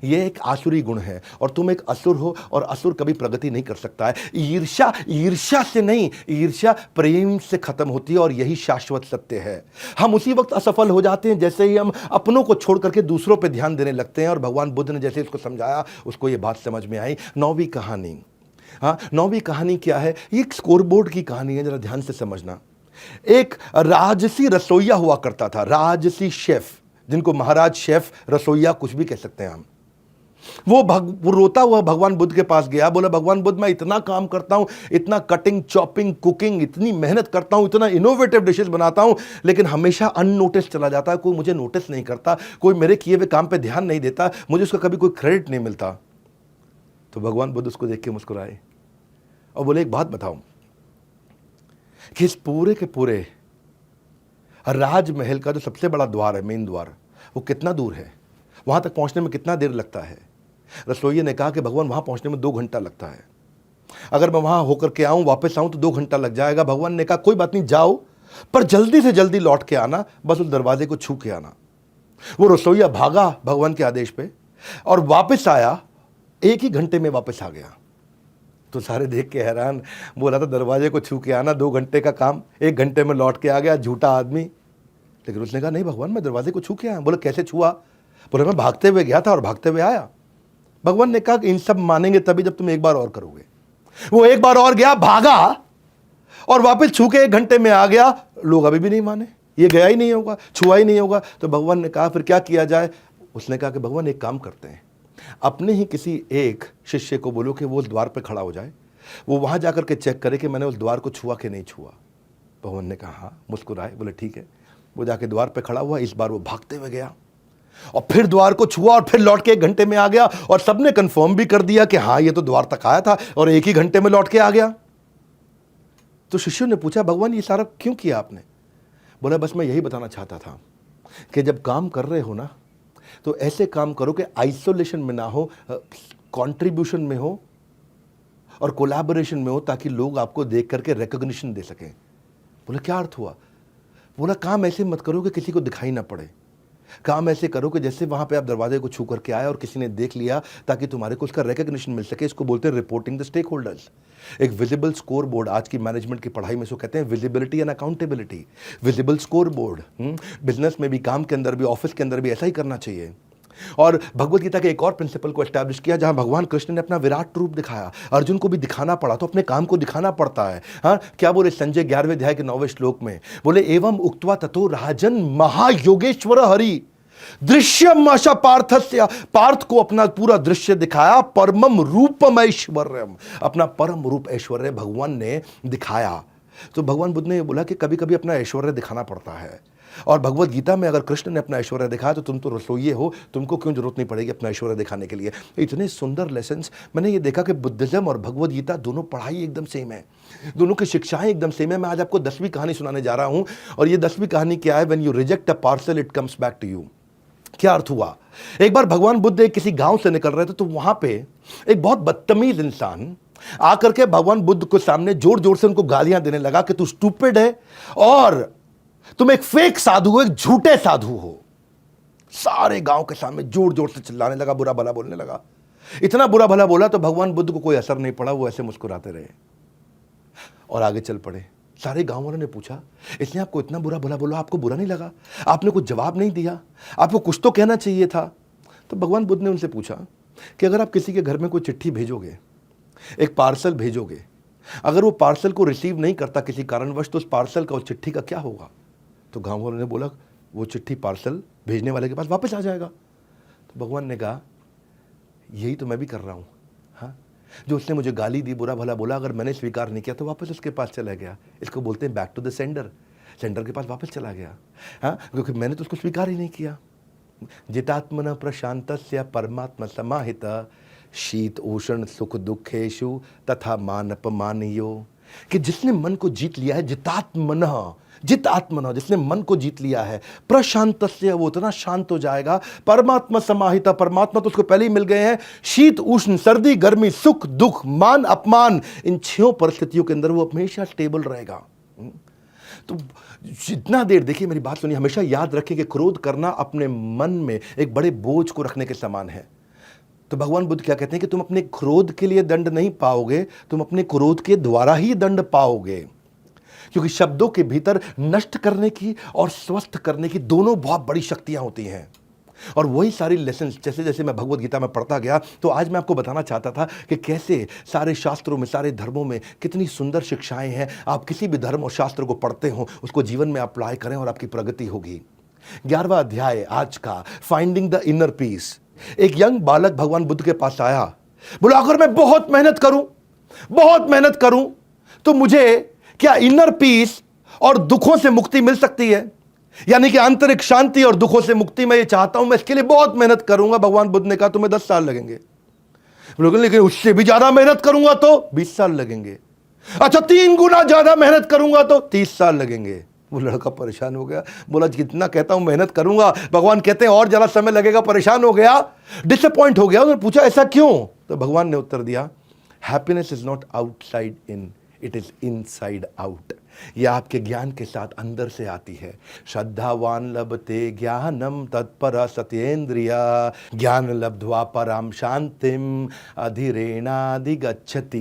ये एक आसुरी गुण है। और तुम एक असुर हो और असुर कभी प्रगति नहीं कर सकता है। ईर्ष्या, ईर्ष्या से नहीं, ईर्ष्या प्रेम से खत्म होती है और यही शाश्वत सत्य है। हम उसी वक्त असफल हो जाते हैं जैसे ही हम अपनों को छोड़ करके दूसरों पे ध्यान देने लगते हैं। और भगवान बुद्ध ने जैसे इसको समझाया, उसको ये बात समझ में आई। 9वीं कहानी, हाँ 9वीं कहानी क्या है? ये एक स्कोरबोर्ड की कहानी है, जरा ध्यान से समझना। एक राजसी रसोइया हुआ करता था, राजसी शेफ, जिनको महाराज शेफ, रसोइया कुछ भी कह सकते हैं हम। वो रोता हुआ भगवान बुद्ध के पास गया, बोला भगवान बुद्ध मैं इतना काम करता हूं, इतना कटिंग, चॉपिंग, कुकिंग, इतनी मेहनत करता हूं, इतना इनोवेटिव डिशेस बनाता हूं, लेकिन हमेशा अननोटिस चला जाता है। कोई मुझे नोटिस नहीं करता, कोई मेरे किए हुए काम पे ध्यान नहीं देता, मुझे उसका कभी कोई क्रेडिट नहीं मिलता। तो भगवान बुद्ध उसको देख के मुस्कुराए और बोले एक बात बताऊं कि इस पूरे के पूरे राजमहल का जो सबसे बड़ा द्वार है, मेन द्वार, वो कितना दूर है? वहां तक पहुंचने में कितना देर लगता है? रसोइये ने कहा कि भगवान वहां पहुंचने में 2 घंटा लगता है। अगर मैं वहां होकर के आऊं, वापस आऊं तो 2 घंटा लग जाएगा। भगवान ने कहा कोई बात नहीं, जाओ पर जल्दी से जल्दी लौट के आना, बस उस दरवाजे को छू के आना। वो रसोइया भागा भगवान के आदेश पे और वापस आया, 1 ही घंटे में वापस आ गया। तो सारे देख के हैरान, बोला था दरवाजे को छू के आना, 2 घंटे का काम 1 घंटे में लौट के आ गया, झूठा आदमी। लेकिन उसने कहा नहीं भगवान, मैं दरवाजे को छू के आया। बोले कैसे छुआ? बोले मैं भागते हुए गया था और भागते हुए आया। भगवान ने कहा कि इन सब मानेंगे तभी जब तुम एक बार और करोगे। वो एक बार और गया, भागा और वापस छू के 1 घंटे में आ गया। लोग अभी भी नहीं माने, ये गया ही नहीं होगा, छुआ ही नहीं होगा। तो भगवान ने कहा फिर क्या किया जाए? उसने कहा कि भगवान एक काम करते हैं, अपने ही किसी एक शिष्य को बोलो कि वो उस द्वार पर खड़ा हो जाए, वो वहां जाकर के चेक करे कि मैंने उस द्वार को छुआ कि नहीं छुआ। भगवान ने कहा हाँ, मुस्कुराए, बोले ठीक है। वो जाके द्वार पे खड़ा हुआ, इस बार वो भागते हुए गया और फिर द्वार को छुआ और फिर लौट के 1 घंटे में आ गया। और सबने कंफर्म भी कर दिया कि हाँ ये तो द्वार तक आया था और 1 ही घंटे में लौट के आ गया। तो शिष्यों ने पूछा भगवान ये सारा क्यों किया आपने? बोला बस मैं यही बताना चाहता था कि जब काम कर रहे हो ना, तो ऐसे काम करो कि आइसोलेशन में ना हो, कंट्रीब्यूशन में हो और कोलैबोरेशन में हो, ताकि लोग आपको देख करके रिकॉग्निशन दे सकें। बोला क्या अर्थ हुआ? बोला काम ऐसे मत करो कि किसी को दिखाई ना पड़े, काम ऐसे करो कि जैसे वहां पे आप दरवाजे को छू करके आए और किसी ने देख लिया, ताकि तुम्हारे को उसका रिकॉग्निशन मिल सके। इसको बोलते हैं रिपोर्टिंग द स्टेक होल्डर्स। एक विजिबल स्कोर बोर्ड, आज की मैनेजमेंट की पढ़ाई में इसको कहते हैं visibility and accountability. Visible score board business में भी, काम के अंदर भी, ऑफिस के अंदर भी ऐसा ही करना चाहिए। और भगवद गीता के एक और प्रिंसिपल को एस्टैब्लिश किया, जहां भगवान कृष्ण ने अपना विराट रूप दिखाया। अर्जुन को भी दिखाना पड़ा तो अपने काम को दिखाना पड़ता है। हाँ क्या बोले संजय 11वें अध्याय के 9वें श्लोक में? बोले एवं उक्त्वा ततो राजन महायोगेश्वर हरि दृश्यम आशा पार्थस्य। पार्थ को अपना पूरा दृश्य दिखाया, परमम रूपम ऐश्वर्यम, अपना परम रूप ऐश्वर्य भगवान ने दिखाया। तो भगवान बुद्ध ने बोला कि कभी कभी अपना ऐश्वर्य दिखाना पड़ता है। और भगवत गीता में अगर कृष्ण ने अपना ऐश्वर्य दिखाया तो तुम तो रसोइये हो, तुमको क्यों जरूरत नहीं पड़ेगी अपना ऐश्वर्य दिखाने के लिए। इतने सुंदर लेसन्स। मैंने ये देखा कि बुद्धिज्म और भगवत गीता दोनों पढ़ाई एकदम सेम है, दोनों की शिक्षाएं एकदम सेम है। मैं आज आपको 10वीं कहानी सुनाने जा रहा हूं, और ये 10वीं कहानी क्या है? When you reject a parcel it comes back to you. क्या अर्थ हुआ? एक बार भगवान बुद्ध एक किसी गांव से निकल रहे थे, तो वहां पे एक बहुत बदतमीज इंसान आकर के भगवान बुद्ध को सामने जोर जोर से उनको गालियां देने लगा कि तू स्टूपिड है और तुम एक फेक साधु हो, एक झूठे साधु हो। सारे गांव के सामने जोर जोर से चिल्लाने लगा, बुरा भला बोलने लगा। इतना बुरा भला बोला तो भगवान बुद्ध को कोई असर नहीं पड़ा, वो ऐसे मुस्कुराते रहे और आगे चल पड़े। सारे गांव वालों ने पूछा, इसने आपको इतना बुरा भला बोला, आपको बुरा नहीं लगा? आपने कुछ जवाब नहीं दिया, आपको कुछ तो कहना चाहिए था। तो भगवान बुद्ध ने उनसे पूछा कि अगर आप किसी के घर में कोई चिट्ठी भेजोगे, एक पार्सल भेजोगे, अगर वो पार्सल को रिसीव नहीं करता किसी कारणवश, तो उस पार्सल का, उस चिट्ठी का क्या होगा? तो गांव वालों ने बोला, वो चिट्ठी पार्सल भेजने वाले के पास वापस आ जाएगा। तो भगवान ने कहा, यही तो मैं भी कर रहा हूं। हाँ, जो उसने मुझे गाली दी, बुरा भला बोला, अगर मैंने स्वीकार नहीं किया तो वापस उसके पास चला गया। इसको बोलते हैं back to the sender. Sender के पास वापस चला गया। हाँ, क्योंकि मैंने तो उसको स्वीकार ही नहीं किया। जितात्मन प्रशांतस्य परमात्मा समाहित शीत उष्ण सुख दुखेशु तथा मान अपमानियो। कि जिसने मन को जीत लिया है, जितात्मन, जिसने मन को जीत लिया है, प्रशांतस्य, वो इतना शांत हो जाएगा। परमात्मा समाहिता, परमात्मा तो उसको पहले ही मिल गए हैं। शीत उष्ण, सर्दी गर्मी, सुख दुख, मान अपमान, इन 6 परिस्थितियों के अंदर वो हमेशा स्टेबल रहेगा। तो जितना देर, देखिए मेरी बात सुनिए, हमेशा याद रखें कि क्रोध करना अपने मन में एक बड़े बोझ को रखने के समान है। तो भगवान बुद्ध क्या कहते हैं कि तुम अपने क्रोध के लिए दंड नहीं पाओगे, तुम अपने क्रोध के द्वारा ही दंड पाओगे। क्योंकि शब्दों के भीतर नष्ट करने की और स्वस्थ करने की दोनों बहुत बड़ी शक्तियां होती हैं। और वही सारी लेसन्स जैसे जैसे मैं भगवत गीता में पढ़ता गया, तो आज मैं आपको बताना चाहता था कि कैसे सारे शास्त्रों में, सारे धर्मों में कितनी सुंदर शिक्षाएं हैं। आप किसी भी धर्म और शास्त्र को पढ़ते हो, उसको जीवन में अप्लाई करें और आपकी प्रगति होगी। 11वां अध्याय आज का, फाइंडिंग द इनर पीस। एक यंग बालक भगवान बुद्ध के पास आया, बोला अगर मैं बहुत मेहनत करूं तो मुझे क्या इनर पीस और दुखों से मुक्ति मिल सकती है? यानी कि आंतरिक शांति और दुखों से मुक्ति मैं ये चाहता हूं, मैं इसके लिए बहुत मेहनत करूंगा। भगवान बुद्ध ने कहा तुम्हें 10 साल लगेंगे। लेकिन उससे भी ज्यादा मेहनत करूंगा तो 20 साल लगेंगे। अच्छा, 3 गुना ज्यादा मेहनत करूंगा तो 30 साल लगेंगे। वो लड़का परेशान हो गया, बोला जितना कहता हूं मेहनत करूंगा, भगवान कहते हैं और ज्यादा समय लगेगा। परेशान हो गया, डिसअपॉइंट हो गया। उन्होंने पूछा ऐसा क्यों? तो भगवान ने उत्तर दिया, happiness is not outside in, it is inside out. यह आपके ज्ञान के साथ अंदर से आती है। श्रद्धावान लभते ज्ञानम तत्पर सत्येंद्रिया ज्ञान लब्ध्वा पराम शांतिम अधिरेणाधिगच्छति।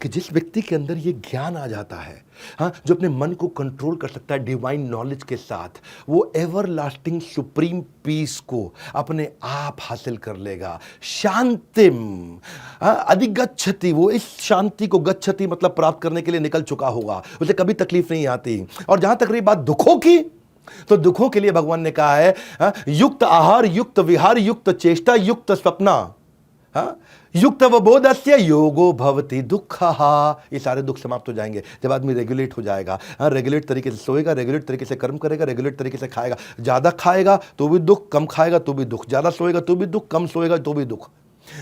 कि जिस व्यक्ति के अंदर ये ज्ञान आ जाता है, हाँ, जो अपने मन को कंट्रोल कर सकता है डिवाइन नॉलेज के साथ, वो एवर लास्टिंग सुप्रीम पीस को अपने आप हासिल कर लेगा। शांतिम अधिगच्छति, वो इस शांति को, गच्छति मतलब प्राप्त करने के लिए निकल चुका होगा, उसे कभी तकलीफ नहीं आती। और जहां तक रही बात दुखों की, तो दुखों के लिए भगवान ने कहा है युक्त आहार, युक्त विहार, युक्त चेष्टा, युक्त स्वप्ना, युक्त अवबोधस्य योगो भवति दुःखः। ये सारे दुख समाप्त हो जाएंगे जब आदमी रेगुलेट हो जाएगा। रेगुलेट तरीके से सोएगा, रेगुलेट तरीके से कर्म करेगा, रेगुलेट तरीके से खाएगा। ज्यादा खाएगा तो भी दुख, कम खाएगा तो भी दुख। ज्यादा सोएगा तो भी दुख, कम सोएगा तो भी दुख।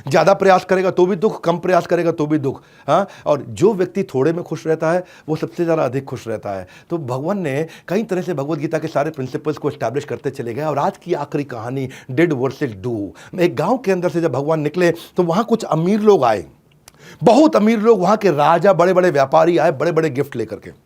ज्यादा प्रयास करेगा तो भी दुख, कम प्रयास करेगा तो भी दुख। हाँ, और जो व्यक्ति थोड़े में खुश रहता है वो सबसे ज्यादा अधिक खुश रहता है। तो भगवान ने कई तरह से भगवत गीता के सारे प्रिंसिपल्स को एस्टैब्लिश करते चले गए। और आज की आखिरी कहानी, डिड वर्सेस डू। एक गांव के अंदर से जब भगवान निकले तो वहां कुछ अमीर लोग आए, बहुत अमीर लोग, वहां के राजा, बड़े बड़े व्यापारी आए, बड़े बड़े गिफ्ट लेकर के।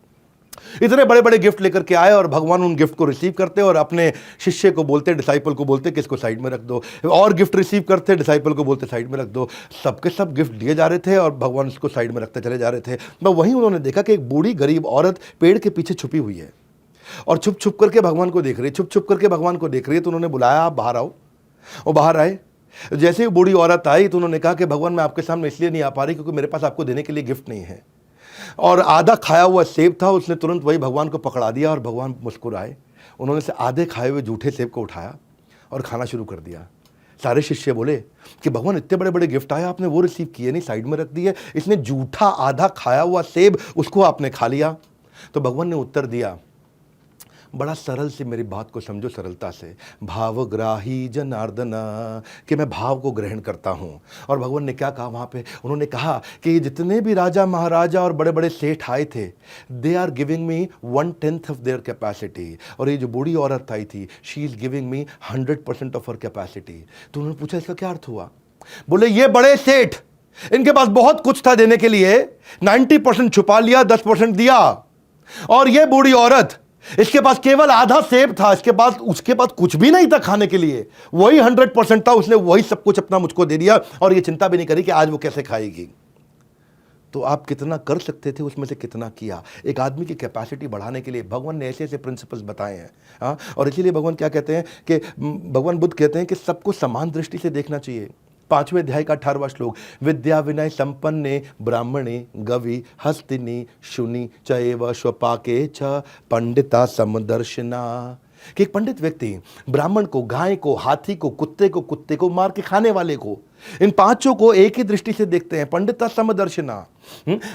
इतने बड़े बड़े गिफ्ट लेकर के आए और भगवान उन गिफ्ट को रिसीव करते और अपने शिष्य को बोलते, डिसाइपल को बोलते कि इसको साइड में रख दो। और गिफ्ट रिसीव करते, डिसाइपल को बोलते साइड में रख दो। सबके सब गिफ्ट दिए जा रहे थे और भगवान उसको साइड में रखते चले जा रहे थे। मैं वहीं उन्होंने देखा कि एक बूढ़ी गरीब औरत पेड़ के पीछे छुपी हुई है और छुप छुप करके भगवान को देख रही है, छुप छुप करके भगवान को देख रही है। तो उन्होंने बुलाया, आप बाहर आओ। और बाहर आए। जैसे ही बूढ़ी औरत आई तो उन्होंने कहा कि भगवान मैं आपके सामने इसलिए नहीं आ पा रही क्योंकि मेरे पास आपको देने के लिए गिफ्ट नहीं है। और आधा खाया हुआ सेब था, उसने तुरंत वही भगवान को पकड़ा दिया और भगवान मुस्कुराए। उन्होंने से आधे खाए हुए झूठे सेब को उठाया और खाना शुरू कर दिया। सारे शिष्य बोले कि भगवान इतने बड़े बड़े गिफ्ट आए, आपने वो रिसीव किए नहीं, साइड में रख दिए। इसने झूठा आधा खाया हुआ सेब, उसको आपने खा लिया। तो भगवान ने उत्तर दिया, बड़ा सरल से मेरी बात को समझो सरलता से। भावग्राही जनार्दन, कि मैं भाव को ग्रहण करता हूँ। और भगवान ने क्या कहा वहाँ पे? उन्होंने कहा कि जितने भी राजा महाराजा और बड़े बड़े सेठ आए थे, they are giving me 1/10 of their capacity. और ये जो बूढ़ी औरत आई थी, she is giving me 100% of her capacity. तो उन्होंने पूछा इसका क्या अर्थ हुआ? बोले ये बड़े सेठ, इनके पास बहुत कुछ था देने के लिए, 90% छुपा लिया, 10% दिया। और ये बूढ़ी औरत, इसके पास केवल आधा सेब था, उसके पास कुछ भी नहीं था खाने के लिए, वही 100% था, उसने वही सब कुछ अपना मुझको दे दिया और ये चिंता भी नहीं करी कि आज वो कैसे खाएगी। तो आप कितना कर सकते थे, उसमें से कितना किया। एक आदमी की कैपेसिटी बढ़ाने के लिए भगवान ने ऐसे ऐसे प्रिंसिपल्स बताए हैं। हाँ, और इसीलिए भगवान क्या कहते हैं कि भगवान बुद्ध कहते हैं कि सबको समान दृष्टि से देखना चाहिए। 5वें अध्याय का 18वां श्लोक, विद्या विनय संपन्ने ब्राह्मणे गवि हस्तिनी शुनि चैव स्वपाके च पंडिता समदर्शना। कि एक पंडित व्यक्ति ब्राह्मण को, गाय को, हाथी को, कुत्ते को मार के खाने वाले को, इन पांचों को एक ही दृष्टि से देखते हैं, पंडिता समदर्शना।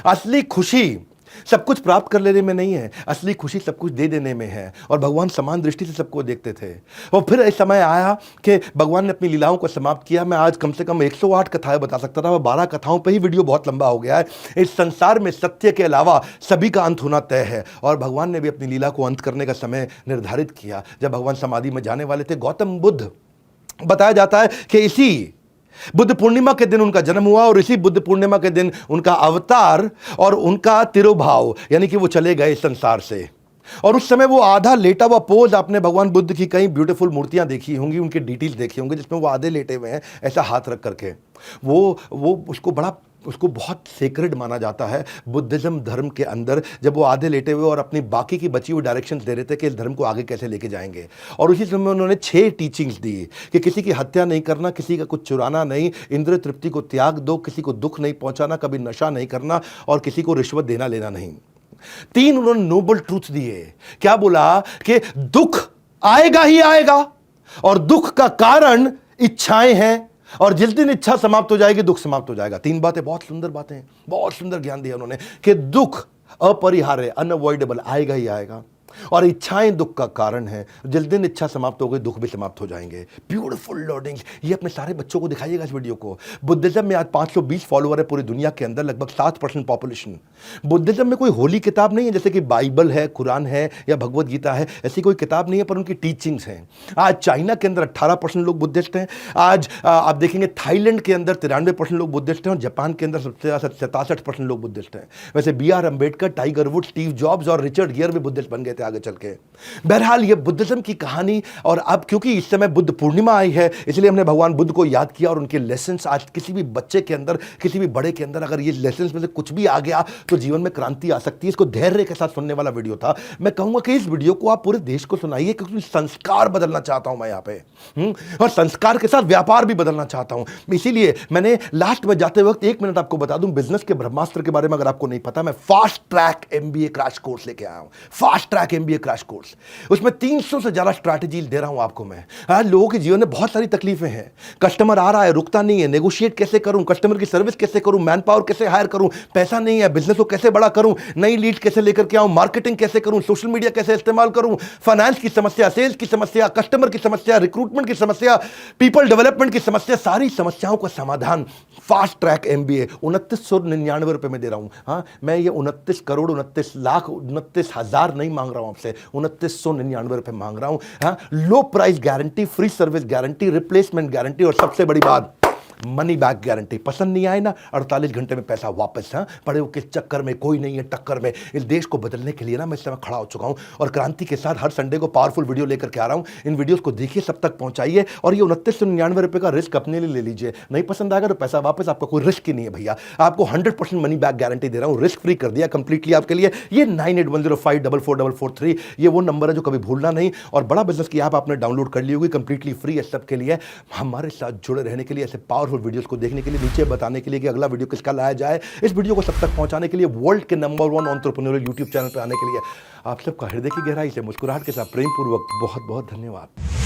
असली खुशी सब कुछ प्राप्त कर लेने में नहीं है, असली खुशी सब कुछ दे देने में है। और भगवान समान दृष्टि से सबको देखते थे। और फिर एक समय आया कि भगवान ने अपनी लीलाओं को समाप्त किया। मैं आज कम से कम 108 कथाएं बता सकता था, 12 कथाओं पे ही वीडियो बहुत लंबा हो गया है। इस संसार में सत्य के अलावा सभी का अंत होना तय है। और भगवान ने भी अपनी लीला को अंत करने का समय निर्धारित किया जब भगवान समाधि में जाने वाले थे। गौतम बुद्ध, बताया जाता है कि इसी बुद्ध पूर्णिमा के दिन उनका जन्म हुआ और इसी बुद्ध पूर्णिमा के दिन उनका अवतार और उनका तिरुभाव, यानी कि वो चले गए संसार से। और उस समय वो आधा लेटा हुआ पोज, आपने भगवान बुद्ध की कई ब्यूटीफुल मूर्तियां देखी होंगी, उनके डिटेल्स देखी होंगे जिसमें वो आधे लेटे हुए हैं ऐसा हाथ रख करके। वो उसको बहुत सेक्रेड माना जाता है बुद्धिज्म धर्म के अंदर, जब वो आधे लेटे हुए और अपनी बाकी की बची हुई डायरेक्शंस दे रहे थे कि इस धर्म को आगे कैसे लेके जाएंगे। और उसी समय उन्होंने 6 टीचिंग्स दी कि किसी की हत्या नहीं करना, किसी का कुछ चुराना नहीं, इंद्रिय तृप्ति को त्याग दो, किसी को दुख नहीं पहुंचाना, कभी नशा नहीं करना और किसी को रिश्वत देना लेना नहीं। 3 उन्होंने नोबल ट्रूथ दिए। क्या बोला कि दुख आएगा ही आएगा और दुख का कारण इच्छाएं हैं, और जिस दिन इच्छा समाप्त हो जाएगी दुख समाप्त हो जाएगा। 3 बातें, बहुत सुंदर बातें, बहुत सुंदर ज्ञान दिया उन्होंने कि दुख अपरिहार्य, अनअवॉइडेबल, आएगा ही आएगा, और इच्छाएं दुख का कारण है। जिस दिन इच्छा समाप्त हो गई दुख भी समाप्त हो जाएंगे। ब्यूटीफुल लर्निंग्स, ये अपने सारे बच्चों को दिखाइएगा इस वीडियो को। बुद्धिज्म में आज 520 फॉलोअर है पूरी दुनिया के अंदर, लगभग 7% पॉपुलेशन। बुद्धिज्म में कोई होली किताब नहीं है जैसे कि बाइबल है, कुरान है या भगवत गीता है, ऐसी कोई किताब नहीं है, पर उनकी टीचिंग्स हैं। आज चाइना के अंदर 18% लोग बुद्धिस्ट हैं। आज आप देखेंगे थाईलैंड के अंदर 93% लोग बुद्धिस्ट हैं और जापान के अंदर सबसे ज़्यादा 67% लोग बुद्धिस्ट हैं। वैसे BR Ambedkar, tiger would, Steve jobs और रिचर्ड गियर भी बुद्धिस्ट बन गए थे आगे चल के। बहरहाल ये बुद्धिज्म की कहानी। और अब क्योंकि इस समय बुद्ध पूर्णिमा आई है, इसलिए हमने भगवान बुद्ध को याद किया और उनके लेसन्स। आज किसी भी बच्चे के अंदर, किसी भी बड़े के अंदर अगर ये लेसन्स में से कुछ भी आ गया तो जीवन में क्रांति आ सकती है। इसको धैर्य के साथ सुनने वाला वीडियो था। मैं कहूंगा कि इस वीडियो को आप पूरे देश को सुनाइए, क्योंकि संस्कार बदलना चाहता हूं मैं यहाँ पे, और संस्कार के साथ व्यापार भी बदलना चाहता हूं। इसीलिए मैंने लास्ट में जाते वक्त 1 मिनट आपको बता दूं, बिजनेस के ब्रह्मास्त्र के बारे में अगर आपको नहीं पता, मैं fast track MBA crash course लेके आया हूं। Fast track MBA crash course, उसमें 300 से ज्यादा स्ट्रैटेजी दे रहा हूं आपको मैं। आज लोगों के जीवन में बहुत सारी तकलीफें हैं। कस्टमर आ रहा है, रुकता नहीं है, नेगोशिएट कैसे करूं, कस्टमर की सर्विस कैसे करूं, मैन पावर कैसे हायर करूं, पैसा नहीं है, बिजनेस को कैसे बड़ा करूं, नई लीड कैसे लेकर के आऊं, मार्केटिंग कैसे करूं, सोशल मीडिया कैसे इस्तेमाल करूं, फाइनेंस की समस्या, सेल्स की समस्या, कस्टमर की समस्या, रिक्रूटमेंट की समस्या, पीपल डेवलपमेंट की समस्या, सारी समस्याओं का समाधान फास्ट ट्रैक MBA 2999 रुपए में दे रहा हूं। हाँ, मैं ये 29 करोड़ 29 लाख 29 हजार नहीं मांग रहा हूं आपसे, 2999 रुपए मांग रहा हूं। हाँ, लो price guarantee, free service guarantee, replacement guarantee, और सबसे बड़ी बात मनी बैक गारंटी। पसंद नहीं आए ना, 48 घंटे में पैसा वापस। हाँ, पड़े हो किस चक्कर में, कोई नहीं है टक्कर में। इस देश को बदलने के लिए ना मैं इस समय खड़ा हो चुका हूं और क्रांति के साथ हर संडे को पावरफुल वीडियो लेकर के आ रहा हूं। इन वीडियोस को देखिए, सब तक पहुंचाइए, और ये 2999 रुपए का रिस्क अपने लिए ले लीजिए। नहीं पसंद आएगा तो पैसा वापस, आपका कोई रिस्क ही नहीं है भैया। आपको 100% मनी बैक गारंटी दे रहा हूं, रिस्क फ्री कर दिया कंप्लीटली आपके लिए। ये 9810544443 ये वो नंबर है जो कभी भूलना नहीं। और बड़ा बिजनेस की ऐप आपने डाउनलोड कर ली होगी, कंप्लीटली फ्री है सबके लिए। हमारे साथ जुड़े रहने के लिए, ऐसे पावरफुल वीडियोस को देखने के लिए, नीचे बताने के लिए कि अगला वीडियो किसका लाया जाए, इस वीडियो को सब तक पहुंचाने के लिए, वर्ल्ड के नंबर 1 एंटरप्रेन्योरियल यूट्यूब चैनल पर आने के लिए आप सबका हृदय की गहराई से मुस्कुराहट के साथ प्रेम पूर्वक बहुत बहुत धन्यवाद।